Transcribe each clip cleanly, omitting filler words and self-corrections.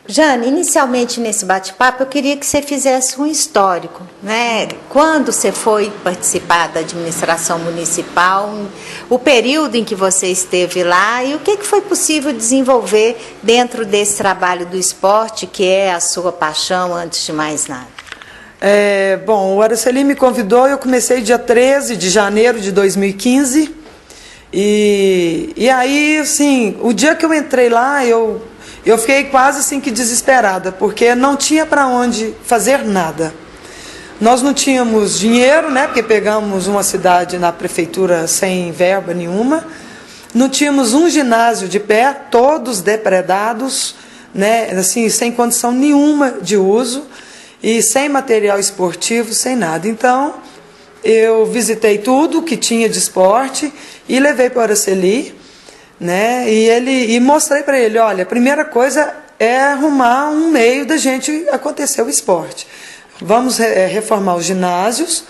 Jane, inicialmente nesse bate-papo eu queria que você fizesse um histórico, né? Quando você foi participar da administração municipal, o período em que você esteve lá e o que foi possível desenvolver dentro desse trabalho do esporte, que é a sua paixão antes de mais nada. Bom, o Araceli me convidou, eu comecei dia 13 de janeiro de 2015 e aí, assim, o dia que eu entrei lá, eu fiquei quase assim que desesperada, porque não tinha para onde fazer nada. Nós não tínhamos dinheiro, né, porque pegamos uma cidade na prefeitura sem verba nenhuma. Não tínhamos um ginásio de pé, todos depredados, né, assim, sem condição nenhuma de uso e sem material esportivo, sem nada. Então, eu visitei tudo que tinha de esporte e levei para o Araceli, né? E mostrei para ele, olha, a primeira coisa é arrumar um meio da gente acontecer o esporte. Vamos reformar os ginásios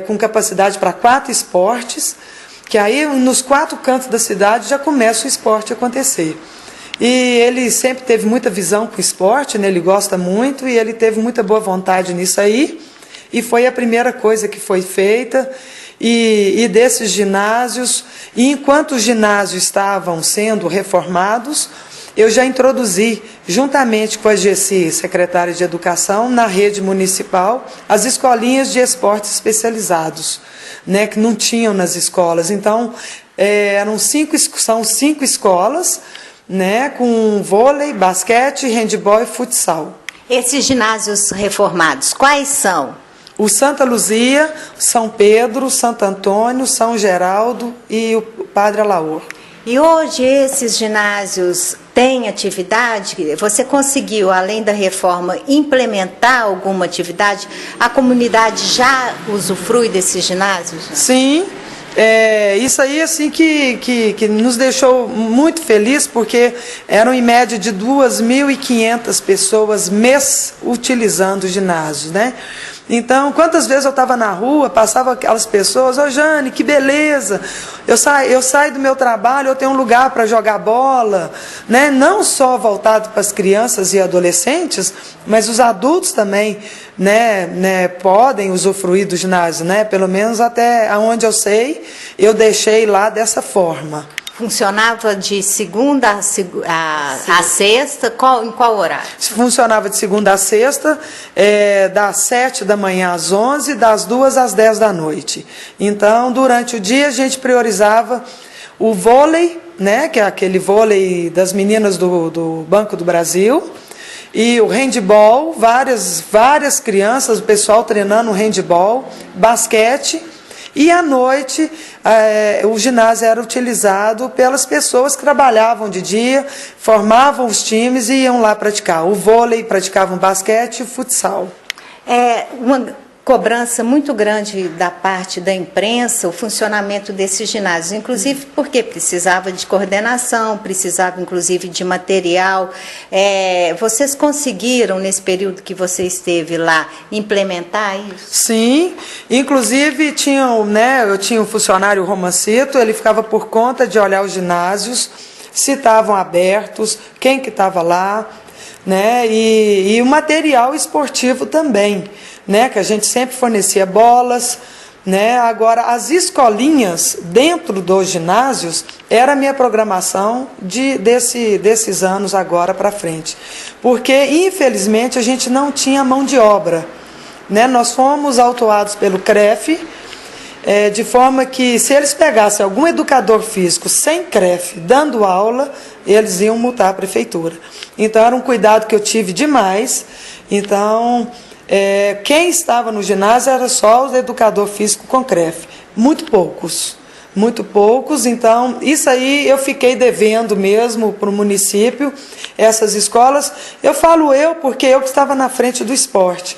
com capacidade para 4 esportes, que aí nos 4 cantos da cidade já começa o esporte a acontecer. E ele sempre teve muita visão com o esporte, né? Ele gosta muito e ele teve muita boa vontade nisso aí. E foi a primeira coisa que foi feita. E desses ginásios, e enquanto os ginásios estavam sendo reformados, eu já introduzi, juntamente com a GECI, secretária de Educação, na rede municipal, as escolinhas de esportes especializados, né, que não tinham nas escolas. Então, são 5 escolas, né, com vôlei, basquete, handebol e futsal. Esses ginásios reformados, quais são? O Santa Luzia, São Pedro, Santo Antônio, São Geraldo e o Padre Alaor. E hoje esses ginásios têm atividade? Você conseguiu, além da reforma, implementar alguma atividade? A comunidade já usufrui desses ginásios? Sim. Isso aí assim que nos deixou muito feliz, porque eram em média de 2.500 pessoas mês utilizando o ginásio, né? Então, quantas vezes eu estava na rua, passava aquelas pessoas, ô Jane, que beleza, eu saio do meu trabalho, eu tenho um lugar para jogar bola, né? Não só voltado para as crianças e adolescentes, mas os adultos também, né, podem usufruir do ginásio, né? Pelo menos até onde eu sei, eu deixei lá dessa forma. Funcionava de segunda a sexta? Em qual horário? Funcionava de segunda a sexta, das 7 da manhã às 11, das 2 às 10 da noite. Então, durante o dia, a gente priorizava o vôlei, né, que é aquele vôlei das meninas do Banco do Brasil, e o handebol, várias crianças, o pessoal treinando handebol, basquete. E à noite, o ginásio era utilizado pelas pessoas que trabalhavam de dia, formavam os times e iam lá praticar. O vôlei, praticavam basquete e o futsal. Uma cobrança muito grande da parte da imprensa, o funcionamento desses ginásios, inclusive porque precisava de coordenação, precisava inclusive de material. Vocês conseguiram, nesse período que você esteve lá, implementar isso? Sim, inclusive eu tinha um funcionário Romancito, ele ficava por conta de olhar os ginásios, se estavam abertos, quem que estava lá, né? E o material esportivo também, né? Que a gente sempre fornecia bolas, né? Agora, as escolinhas dentro dos ginásios era a minha programação desses anos agora para frente, porque infelizmente a gente não tinha mão de obra, né? Nós fomos autuados pelo CREF, de forma que se eles pegassem algum educador físico sem CREF dando aula, eles iam multar a prefeitura. Então era um cuidado que eu tive demais. Então quem estava no ginásio era só o educador físico com CREF, muito poucos, então isso aí eu fiquei devendo mesmo para o município, essas escolas. Eu falo porque eu que estava na frente do esporte,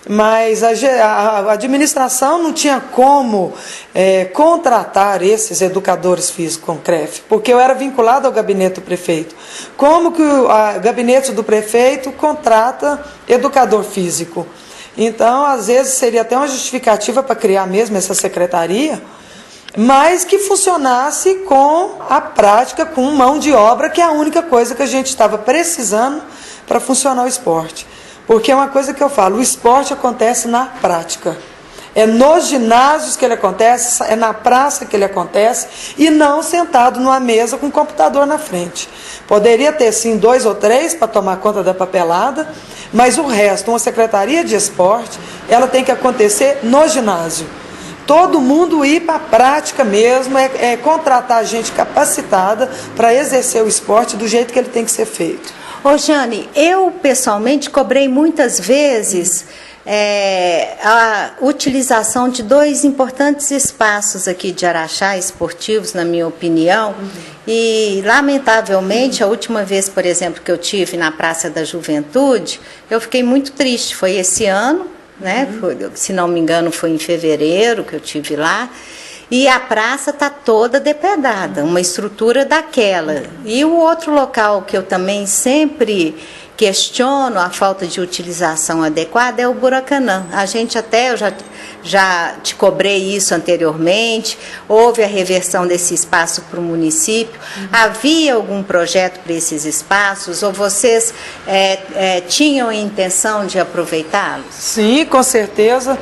mas a administração não tinha como contratar esses educadores físicos com CREF, porque eu era vinculado ao gabinete do prefeito. Como que o gabinete do prefeito contrata educador físico? Então, às vezes, seria até uma justificativa para criar mesmo essa secretaria, mas que funcionasse com a prática, com mão de obra, que é a única coisa que a gente estava precisando para funcionar o esporte. Porque é uma coisa que eu falo, o esporte acontece na prática. É nos ginásios que ele acontece, é na praça que ele acontece, e não sentado numa mesa com um computador na frente. Poderia ter sim 2 ou 3 para tomar conta da papelada, mas o resto, uma secretaria de esporte, ela tem que acontecer no ginásio. Todo mundo ir para a prática mesmo, contratar gente capacitada para exercer o esporte do jeito que ele tem que ser feito. Ô Jane, eu pessoalmente cobrei muitas vezes a utilização de 2 importantes espaços aqui de Araxá, esportivos, na minha opinião, e lamentavelmente a última vez, por exemplo, que eu tive na Praça da Juventude, eu fiquei muito triste, foi esse ano, né? Se não me engano foi em fevereiro que eu tive lá, e a praça está toda depredada, uma estrutura daquela. E o outro local que eu também sempre questiono a falta de utilização adequada é o Buracanã. A gente até, eu já te cobrei isso anteriormente, houve a reversão desse espaço para o município. Havia algum projeto para esses espaços ou vocês tinham a intenção de aproveitá-los? Sim, com certeza.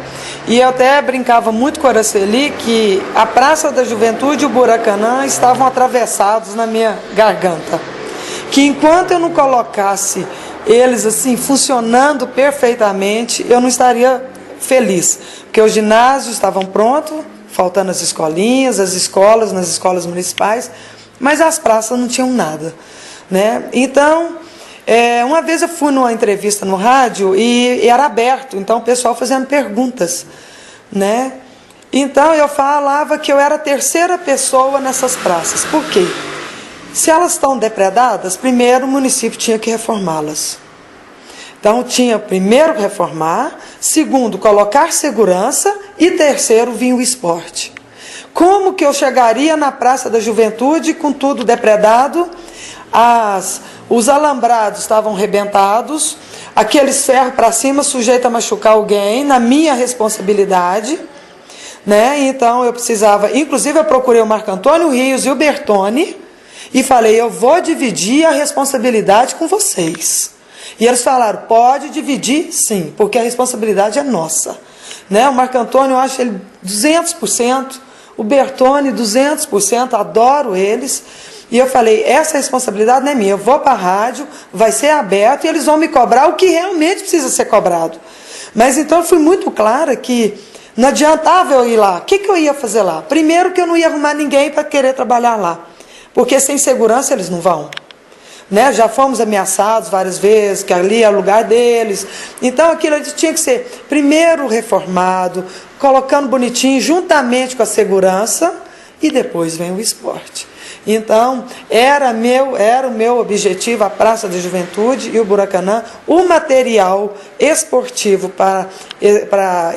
E eu até brincava muito com a Araceli que a Praça da Juventude e o Buracanã estavam atravessados na minha garganta. Que enquanto eu não colocasse eles assim funcionando perfeitamente, eu não estaria feliz, porque os ginásios estavam prontos, faltando as escolinhas, as escolas, nas escolas municipais, mas as praças não tinham nada, né? Então, uma vez eu fui numa entrevista no rádio e era aberto, então o pessoal fazendo perguntas, né? Então eu falava que eu era a 3ª pessoa nessas praças. Por quê? Se elas estão depredadas, primeiro o município tinha que reformá-las. Então tinha primeiro reformar, segundo colocar segurança e terceiro vinha o esporte. Como que eu chegaria na Praça da Juventude com tudo depredado? Os alambrados estavam rebentados, aqueles ferros para cima sujeito a machucar alguém, na minha responsabilidade, né? Então eu precisava, inclusive eu procurei o Marco Antônio Rios e o Bertone, e falei, eu vou dividir a responsabilidade com vocês. E eles falaram, pode dividir sim, porque a responsabilidade é nossa. Né? O Marco Antônio, eu acho ele 200%, o Bertone 200%, adoro eles. E eu falei, essa responsabilidade não é minha, eu vou para a rádio, vai ser aberto e eles vão me cobrar o que realmente precisa ser cobrado. Mas então eu fui muito clara que não adiantava eu ir lá. O que eu ia fazer lá? Primeiro que eu não ia arrumar ninguém para querer trabalhar lá. Porque sem segurança eles não vão. Né? Já fomos ameaçados várias vezes, que ali é o lugar deles. Então aquilo tinha que ser primeiro reformado, colocando bonitinho, juntamente com a segurança, e depois vem o esporte. Então, era o meu objetivo, a Praça da Juventude e o Buracanã, o material esportivo para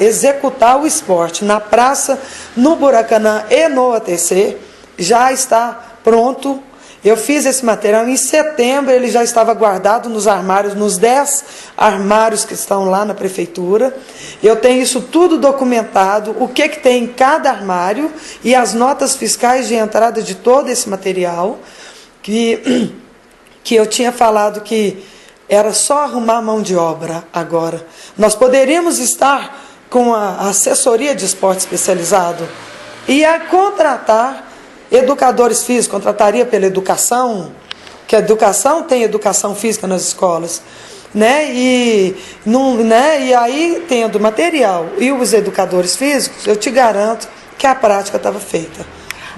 executar o esporte na praça, no Buracanã e no ATC, já está pronto. Eu fiz esse material em setembro, ele já estava guardado nos armários, nos 10 armários que estão lá na prefeitura. Eu tenho isso tudo documentado, o que tem em cada armário e as notas fiscais de entrada de todo esse material, que eu tinha falado que era só arrumar mão de obra agora. Nós poderíamos estar com a assessoria de esporte especializado e a contratar educadores físicos, contrataria pela educação, que a educação tem educação física nas escolas, né? E aí, tendo material e os educadores físicos, eu te garanto que a prática estava feita.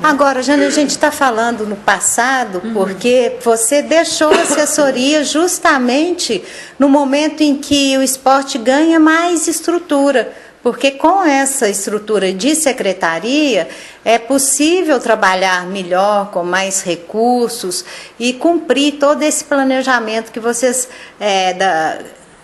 Agora, Jane, a gente está falando no passado porque você deixou a assessoria justamente no momento em que o esporte ganha mais estrutura. Porque com essa estrutura de secretaria é possível trabalhar melhor, com mais recursos e cumprir todo esse planejamento que vocês,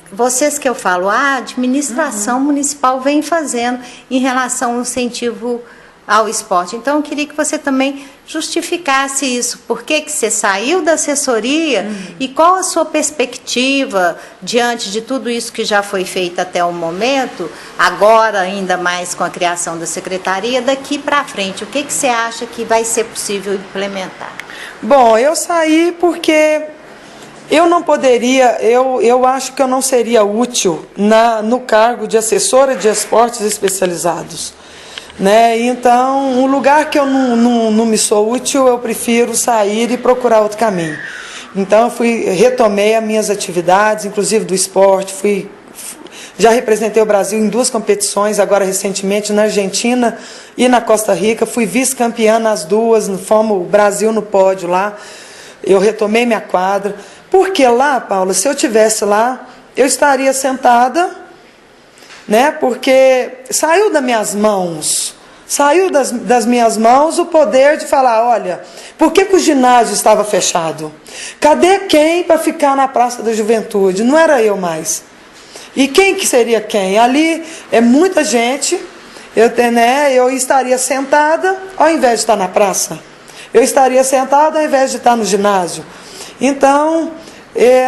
vocês que eu falo, a administração municipal vem fazendo em relação ao incentivo ao esporte. Então, eu queria que você também justificasse isso. Por que você saiu da assessoria e qual a sua perspectiva diante de tudo isso que já foi feito até o momento, agora ainda mais com a criação da secretaria, daqui para frente? O que você acha que vai ser possível implementar? Bom, eu saí porque Eu não poderia, eu acho que eu não seria útil no cargo de assessora de esportes especializados. Né? Então, um lugar que eu não me sou útil, eu prefiro sair e procurar outro caminho. Então, retomei as minhas atividades, inclusive do esporte, já representei o Brasil em 2 competições, agora recentemente na Argentina e na Costa Rica, fui vice-campeã nas 2, fomos o Brasil no pódio lá, eu retomei minha quadra, porque lá, Paula, se eu estivesse lá, eu estaria sentada, né? Porque saiu das minhas mãos o poder de falar, olha, por que o ginásio estava fechado? Cadê quem para ficar na Praça da Juventude? Não era eu mais. E quem que seria quem? Ali é muita gente, eu estaria sentada ao invés de estar na praça. Eu estaria sentada ao invés de estar no ginásio. Então,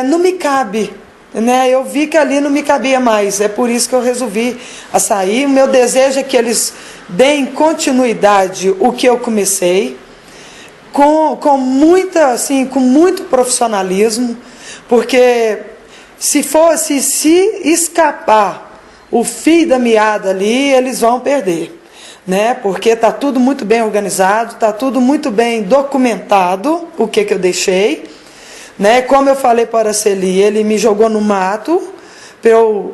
não me cabe. Né? Eu vi que ali não me cabia mais. É por isso que eu resolvi a sair. O meu desejo é que eles deem continuidade o que eu comecei, com muito profissionalismo, porque se escapar o fio da meada ali, eles vão perder, né? Porque está tudo muito bem organizado, está tudo muito bem documentado, o que eu deixei, né? Como eu falei para a Araceli, ele me jogou no mato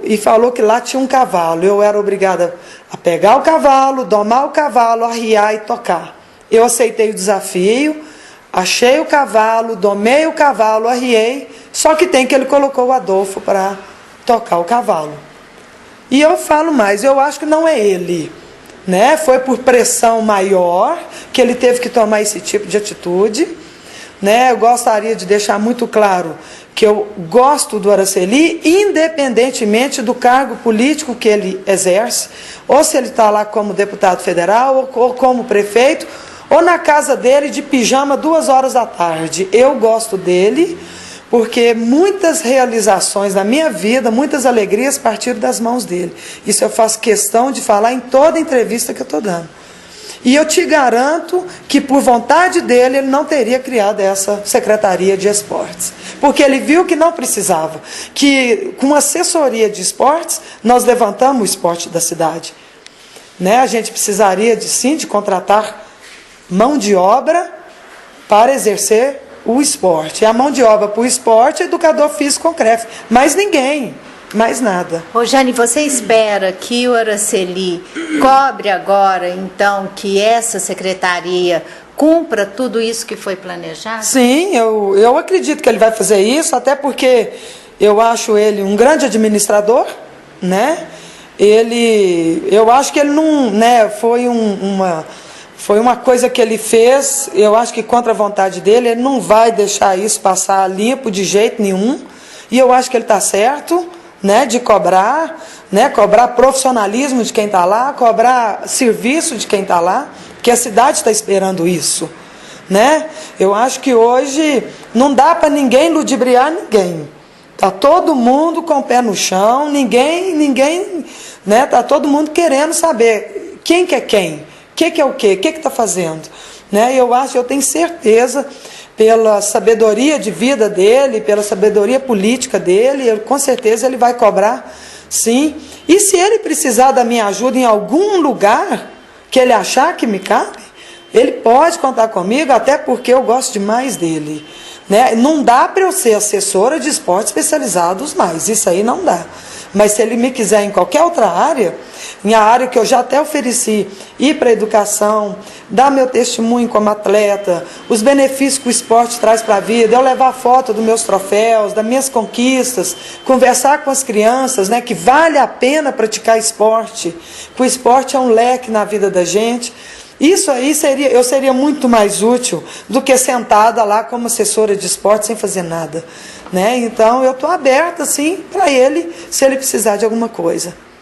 e falou que lá tinha um cavalo. Eu era obrigada a pegar o cavalo, domar o cavalo, arriar e tocar. Eu aceitei o desafio, achei o cavalo, domei o cavalo, arriei, só que ele colocou o Adolfo para tocar o cavalo. E eu falo mais, eu acho que não é ele, né? Foi por pressão maior que ele teve que tomar esse tipo de atitude, né? Eu gostaria de deixar muito claro que eu gosto do Araceli, independentemente do cargo político que ele exerce, ou se ele está lá como deputado federal, ou como prefeito, ou na casa dele de pijama 2 horas da tarde. Eu gosto dele, porque muitas realizações na minha vida, muitas alegrias partiram das mãos dele. Isso eu faço questão de falar em toda entrevista que eu estou dando. E eu te garanto que por vontade dele, ele não teria criado essa Secretaria de Esportes. Porque ele viu que não precisava. Que com assessoria de esportes, nós levantamos o esporte da cidade. Né? A gente precisaria de contratar mão de obra para exercer o esporte. A mão de obra para o esporte é educador físico com CREF. Mais ninguém. Mais nada. Rojane, você espera que o Araceli cobre agora, então, que essa secretaria cumpra tudo isso que foi planejado? Sim, eu acredito que ele vai fazer isso, até porque eu acho ele um grande administrador, né? Eu acho que ele não, né, foi uma coisa que ele fez, eu acho que contra a vontade dele, ele não vai deixar isso passar limpo de jeito nenhum, e eu acho que ele está certo, né, de cobrar, né, cobrar profissionalismo de quem está lá, cobrar serviço de quem está lá, porque a cidade está esperando isso, né? Eu acho que hoje não dá para ninguém ludibriar ninguém. Está todo mundo com o pé no chão, ninguém, né? Está todo mundo querendo saber quem que é quem, que é o que está fazendo, né? Eu tenho certeza, pela sabedoria de vida dele, pela sabedoria política dele, com certeza ele vai cobrar, sim. E se ele precisar da minha ajuda em algum lugar que ele achar que me cabe, ele pode contar comigo, até porque eu gosto demais dele, né? Não dá para eu ser assessora de esportes especializados mais, isso aí não dá. Mas se ele me quiser em qualquer outra área, minha área que eu já até ofereci, ir para a educação, dar meu testemunho como atleta, os benefícios que o esporte traz para a vida, eu levar foto dos meus troféus, das minhas conquistas, conversar com as crianças, né, que vale a pena praticar esporte, que o esporte é um leque na vida da gente. Isso aí eu seria muito mais útil do que sentada lá como assessora de esporte sem fazer nada, né? Então eu estou aberta, sim, para ele, se ele precisar de alguma coisa.